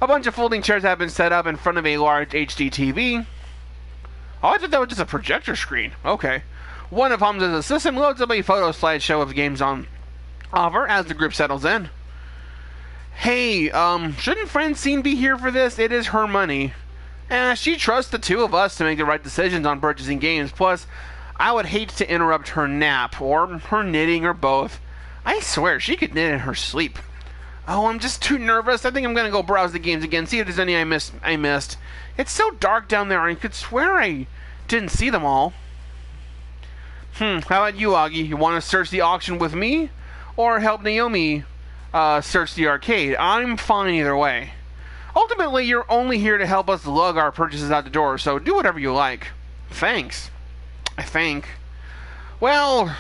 A bunch of folding chairs have been set up in front of a large HD TV. Oh, I thought that was just a projector screen. Okay. One of Hamza's assistants loads up a photo slideshow of games on offer as the group settles in. Hey, shouldn't Francine be here for this? It is her money. She trusts the two of us to make the right decisions on purchasing games. Plus, I would hate to interrupt her nap, or her knitting, or both. I swear, she could knit in her sleep. Oh, I'm just too nervous. I think I'm gonna go browse the games again, see if there's any I missed. It's so dark down there, I could swear I didn't see them all. How about you, Augie? You want to search the auction with me? Or help Naomi search the arcade? I'm fine either way. Ultimately, you're only here to help us lug our purchases out the door, so do whatever you like. Thanks. I think. Well...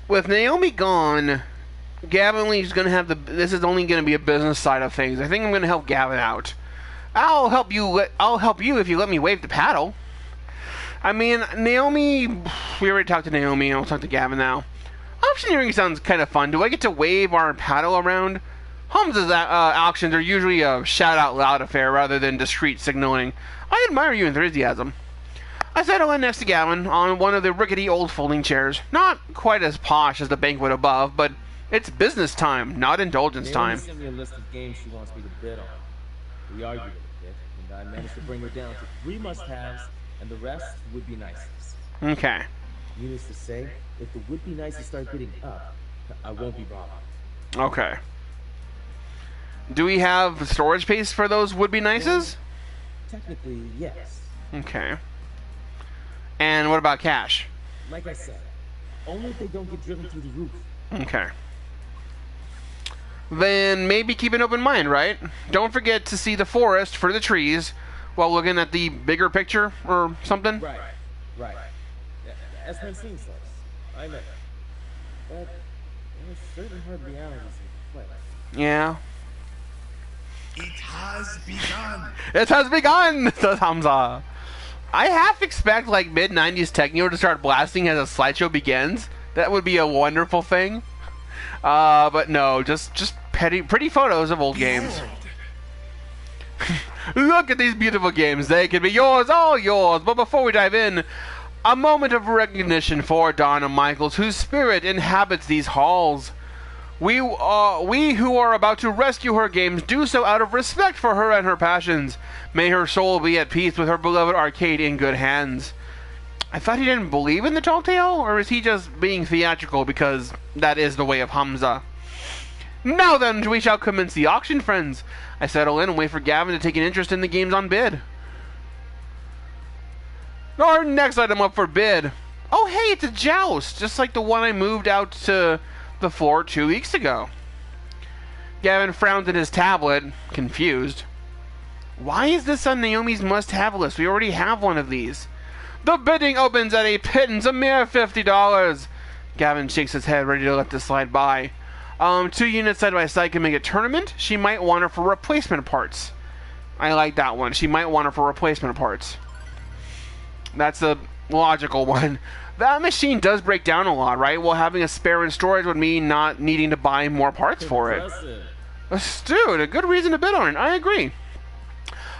with Naomi gone, Gavin Lee's going to have this is only going to be a business side of things. I think I'm going to help Gavin out. I'll help you if you let me wave the paddle. I mean, Naomi, we already talked to Naomi, I'll talk to Gavin now. Auctioneering sounds kind of fun. Do I get to wave our paddle around? Hamza's auctions are usually a shout-out-loud affair rather than discreet signaling. I admire your enthusiasm. I settle in next to Gavin on one of the rickety old folding chairs. Not quite as posh as the banquet above, but it's business time, not indulgence time. Naomi sent me a list of games she wants me to bid on. We argued a bit, and I managed to bring her down to 3 must-haves, and the rest would be nices. Okay. Needless to say, if the would-be nices start bidding up, I won't be bothered. Okay. Do we have storage space for those would-be nices? Technically, yes. Okay. And what about cash? Like I said, only if they don't get driven through the roof. Okay. Then maybe keep an open mind, right? Don't forget to see the forest for the trees while looking at the bigger picture or something. Right. As Francine says, I know. But there's certain hard realities in play. Yeah. It has begun. It has begun, says Hamza. I half expect like mid-90s techno to start blasting as a slideshow begins. That would be a wonderful thing. But no, just pretty photos of old games. Look at these beautiful games. They can be yours, all yours. But before we dive in, a moment of recognition for Donna Michaels, whose spirit inhabits these halls. We who are about to rescue her games do so out of respect for her and her passions. May her soul be at peace with her beloved arcade in good hands. I thought he didn't believe in the tall tale, or is he just being theatrical because that is the way of Hamza? Now then, we shall commence the auction, friends. I settle in and wait for Gavin to take an interest in the games on bid. Our next item up for bid. Oh hey, it's a joust, just like the one I moved out to the floor 2 weeks ago. Gavin frowns at his tablet, confused. Why is this on Naomi's must-have list? We already have one of these. The bidding opens at a pittance, a mere $50. Gavin shakes his head, ready to let this slide by. 2 units side by side can make a tournament. She might want her for replacement parts. I like that one. She might want her for replacement parts. That's a logical one. That machine does break down a lot, right? Well, having a spare in storage would mean not needing to buy more parts for it. Dude, a good reason to bid on it. I agree.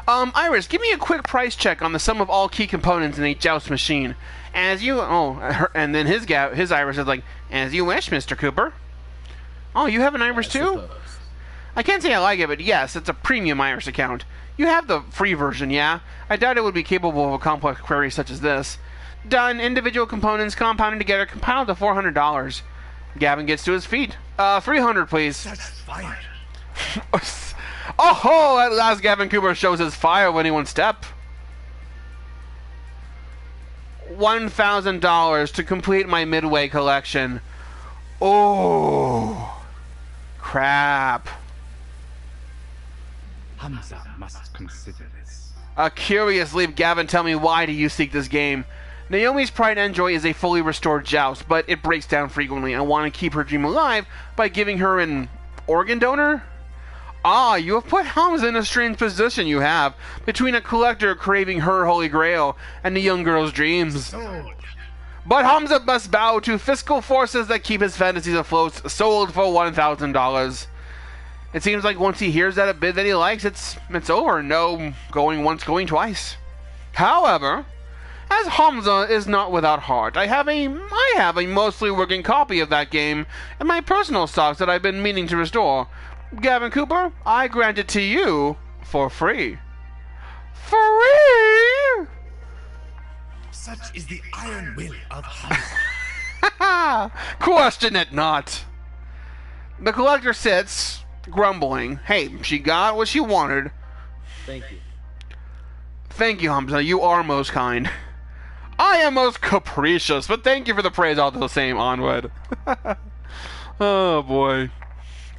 Iris, give me a quick price check on the sum of all key components in a joust machine. As you... and then his Iris is like, as you wish, Mr. Cooper. Oh, you have an Iris too? I can't say I like it, but yes, it's a premium Iris account. You have the free version, yeah? I doubt it would be capable of a complex query such as this. Done. Individual components compounded together, compiled to $400. Gavin gets to his feet. 300, please. That's fire. Oh, at last Gavin Cooper shows his fire when he won't step. $1,000 to complete my Midway collection. Oh, crap. Hamza must consider this. A curious leap. Gavin, tell me, why do you seek this game? Naomi's pride and joy is a fully restored joust, but it breaks down frequently. I want to keep her dream alive by giving her an organ donor? Ah, you have put Hamza in a strange position, you have, between a collector craving her holy grail and the young girl's dreams. Sold. But Hamza must bow to fiscal forces that keep his fantasies afloat, sold for $1,000. It seems like once he hears that a bid that he likes, it's over. No going once, going twice. However, as Hamza is not without heart, I have a mostly working copy of that game in my personal stocks that I've been meaning to restore. Gavin Cooper, I grant it to you for free. Free! Such is the iron will of Hamza. Question it not. The collector sits, grumbling. Hey, she got what she wanted. Thank you. Thank you, Hamza. You are most kind. I am most capricious, but thank you for the praise all the same, Onward. Oh, boy.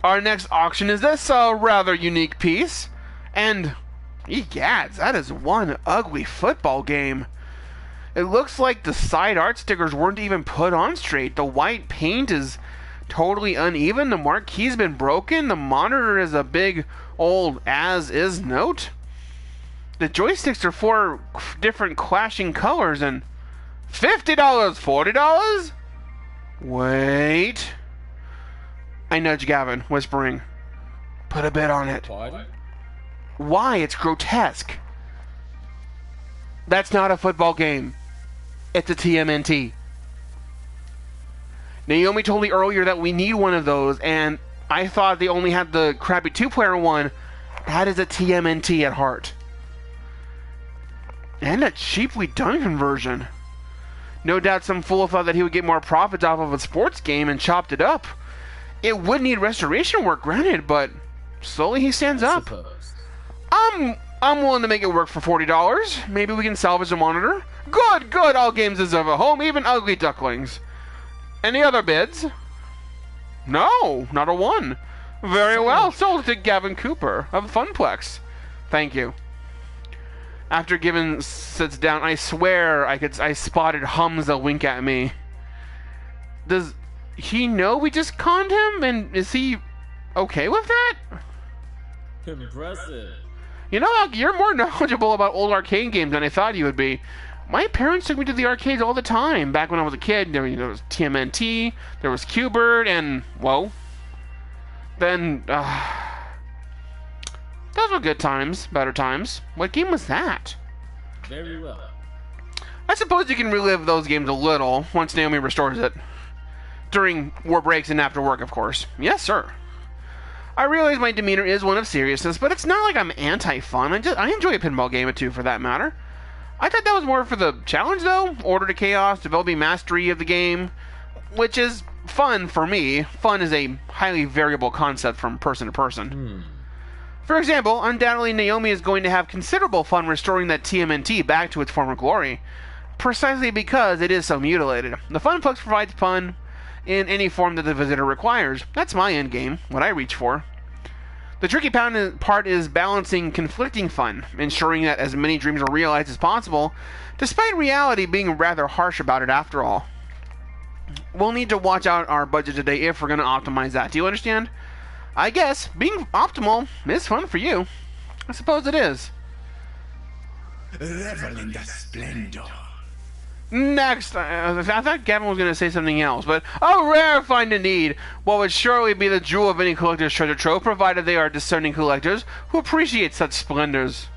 Our next auction is this rather unique piece. And, egads, that is one ugly football game. It looks like the side art stickers weren't even put on straight. The white paint is totally uneven. The marquee's been broken. The monitor is a big old as-is note. The joysticks are 4 different clashing colors and $50, $40? Wait. I nudge Gavin, whispering, put a bid on it. Pardon? Why? It's grotesque. That's not a football game. It's a TMNT. Naomi told me earlier that we need one of those, and I thought they only had the crappy 2-player one. That is a TMNT at heart. And a cheaply done conversion. No doubt some fool thought that he would get more profits off of a sports game and chopped it up. It would need restoration work, granted, but slowly he stands up. Suppose. I'm willing to make it work for $40. Maybe we can salvage a monitor. Good, good. All games deserve a home, even ugly ducklings. Any other bids? No, not a one. Very well. Sold to Gavin Cooper of Funplex. Thank you. After Gavin sits down, I swear I spotted Hamza wink at me. Does he know we just conned him? And is he okay with that? Impressive. You know, you're more knowledgeable about old arcade games than I thought you would be. My parents took me to the arcades all the time. Back when I was a kid, there was TMNT, there was Q*bert, and, whoa. Then, those were good times, better times. What game was that? Very well. I suppose you can relive those games a little once Naomi restores it. During war breaks and after work, of course. Yes, sir. I realize my demeanor is one of seriousness, but it's not like I'm anti-fun. I enjoy a pinball game or two, for that matter. I thought that was more for the challenge, though. Order to chaos, developing mastery of the game, which is fun for me. Fun is a highly variable concept from person to person. For example, undoubtedly Naomi is going to have considerable fun restoring that TMNT back to its former glory, precisely because it is so mutilated. The Funplex provides fun in any form that the visitor requires. That's my end game, what I reach for. The tricky part is balancing conflicting fun, ensuring that as many dreams are realized as possible, despite reality being rather harsh about it after all. We'll need to watch out our budget today if we're going to optimize that. Do you understand? I guess being optimal is fun for you. I suppose it is. Revel in the splendor. Next, I thought Gavin was going to say something else, but a rare find indeed. What would surely be the jewel of any collector's treasure trove, provided they are discerning collectors who appreciate such splendors.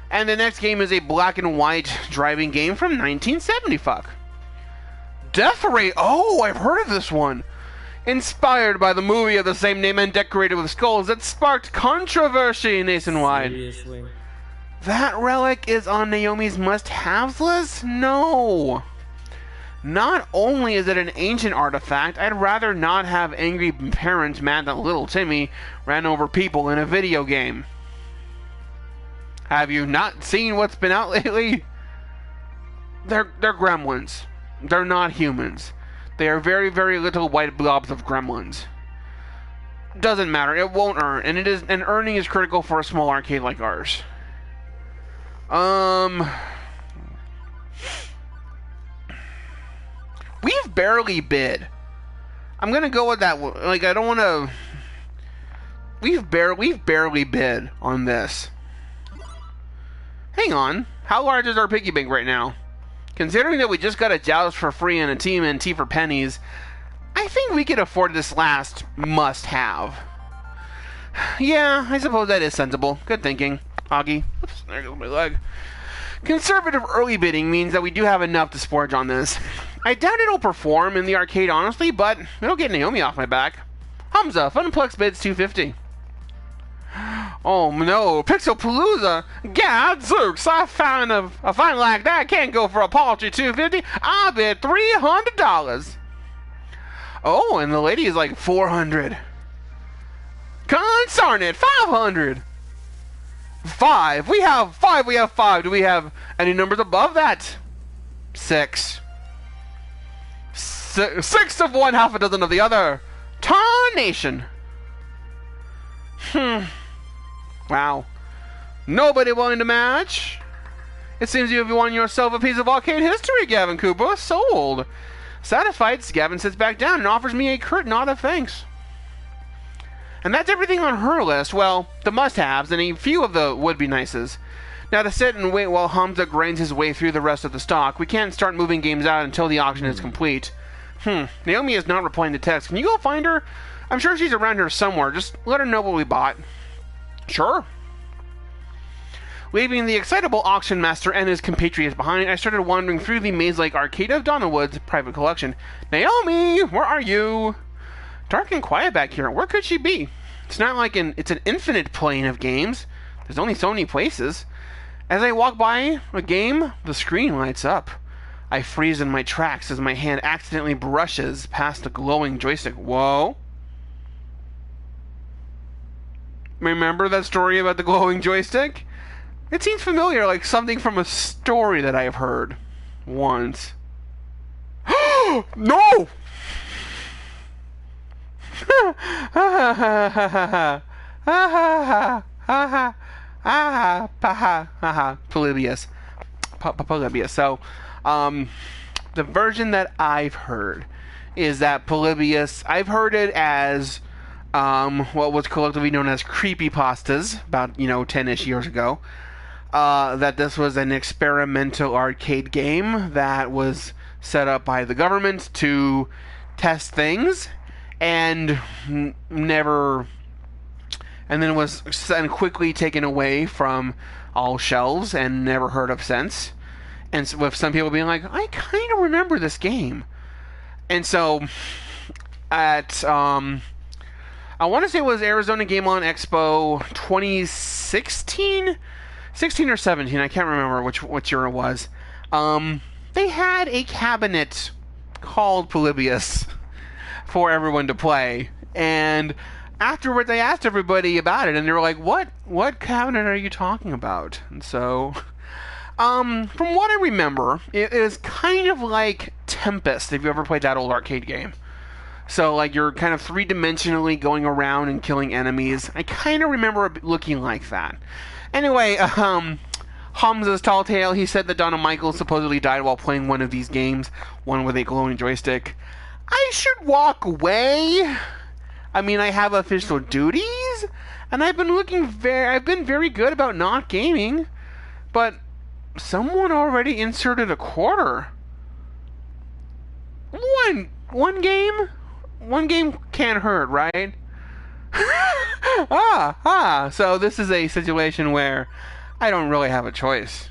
And the next game is a black and white driving game from 1970. Fuck. Death Ray. Oh, I've heard of this one. Inspired by the movie of the same name and decorated with skulls that sparked controversy nationwide. Seriously? That relic is on Naomi's must-haves list? No. Not only is it an ancient artifact, I'd rather not have angry parents mad that little Timmy ran over people in a video game. Have you not seen what's been out lately? They're gremlins. They're not humans. They are very, very little white blobs of gremlins. Doesn't matter. It won't earn, and earning is critical for a small arcade like ours. We've barely bid. I'm gonna go with that. Like, I don't want to. We've barely bid on this. Hang on. How large is our piggy bank right now? considering that we just got a Joust for free and a TMNT for pennies, I think we could afford this last must-have. Yeah, I suppose that is sensible. Good thinking, Augie. Oops, there goes my leg. Conservative early bidding means that we do have enough to splurge on this. I doubt it'll perform in the arcade, honestly, but it'll get Naomi off my back. Hamza, Funplex bids $250. Oh no, Pixelpalooza! Gadzooks, I find a find like that can't go for a paltry $250. I bid $300. Oh, and the lady is like $400. Consarn it, $500. $5. We have $5. Do we have any numbers above that? $6. $6 of one, half a dozen of the other. Tarnation. Wow. Nobody willing to match? It seems you have won yourself a piece of arcade history, Gavin Cooper. Sold. Satisfied, Gavin sits back down and offers me a curt nod of thanks. And that's everything on her list. Well, the must-haves and a few of the would-be-nices. Now, to sit and wait while Hamza grinds his way through the rest of the stock, we can't start moving games out until the auction is complete. Naomi is not replying to text. Can you go find her? I'm sure she's around here somewhere. Just let her know what we bought. Sure. Leaving the excitable auction master and his compatriots behind, I started wandering through the maze-like arcade of Donnawood's private collection. Naomi, where are you? Dark and quiet back here. Where could she be? It's not like it's an infinite plane of games. There's only so many places. As I walk by a game, the screen lights up. I freeze in my tracks as my hand accidentally brushes past the glowing joystick. Whoa. Remember that story about the glowing joystick? It seems familiar, like something from a story that I have heard once. No! Polybius. Polybius. So, the version that I've heard is that Polybius, I've heard it as what was collectively known as creepypastas about 10-ish years ago. That this was an experimental arcade game that was set up by the government to test things and never, and then was quickly taken away from all shelves and never heard of since. And so with some people being like, I kind of remember this game. And so at I want to say it was Arizona Game On Expo 2016, 16 or 17. I can't remember which year it was. They had a cabinet called Polybius for everyone to play, and afterwards I asked everybody about it, and they were like, "What cabinet are you talking about?" And so, from what I remember, it is kind of like Tempest. If you ever played that old arcade game. So, like, you're kind of three-dimensionally going around and killing enemies. I kind of remember it looking like that. Anyway, Hamza's tall tale, he said that Donna Michaels supposedly died while playing one of these games, one with a glowing joystick. I should walk away. I mean, I have official duties, and I've been very good about not gaming, but someone already inserted a quarter. One game? One game can't hurt, right? So this is a situation where I don't really have a choice.